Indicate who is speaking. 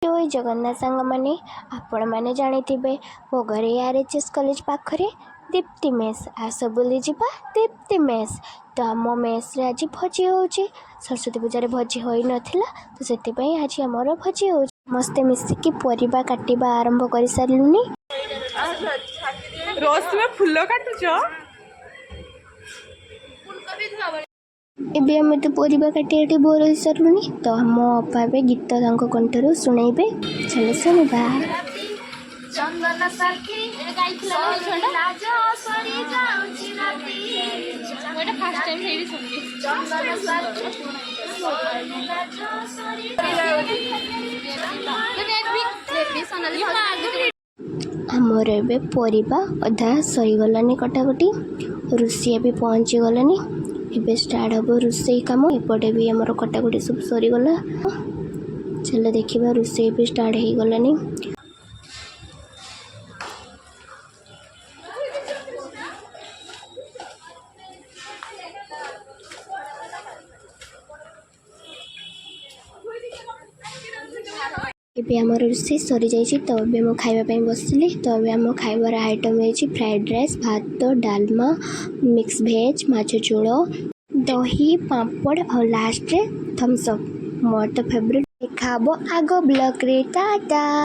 Speaker 1: जय जगन्नाथ सांग मैंने आपण मैंने जानी मो घरे आरएचएस कॉलेज पाखरे दीप्ति मेस आस बुली जा दीप्ति मेस। तो आम मेस रे आज भोजी हो सरस्वती पूजा भोजी हो नाला तो से आज आमर भोजी हो मस्ते मिसिकी परिबा काटिबा आरंभ कर सारूनी।
Speaker 2: रोज तुम्हें फूल काटुच
Speaker 1: एबे आम तो परिबा काटी बोर हो सारूनी। तो आम अपा ए गीत कंठर शुणेबे चलो शुणा।
Speaker 3: चंदन साथी
Speaker 1: आमर ए परिबा अधा सरीगलानी कटाकटी रोषिया भी पहुँची गलानी। एबे स्टार्ट हम रोषे कम एपटे भी आमर कटाकटी सब सरीगला। चलो देखा रोषे भी स्टार्ट हो गलानी। एबे आम रोषे सरी जाइए तो अभी आम खावाई बसली। तो अभी आम खाइबार आइटम है फ्राइड राइस भात डालमा मिक्स भेज माछ झोल दही पापड़ और लास्ट रे थम्स अप मोर तो फेवरेट। देखा आगो ब्लॉग रे टाटा।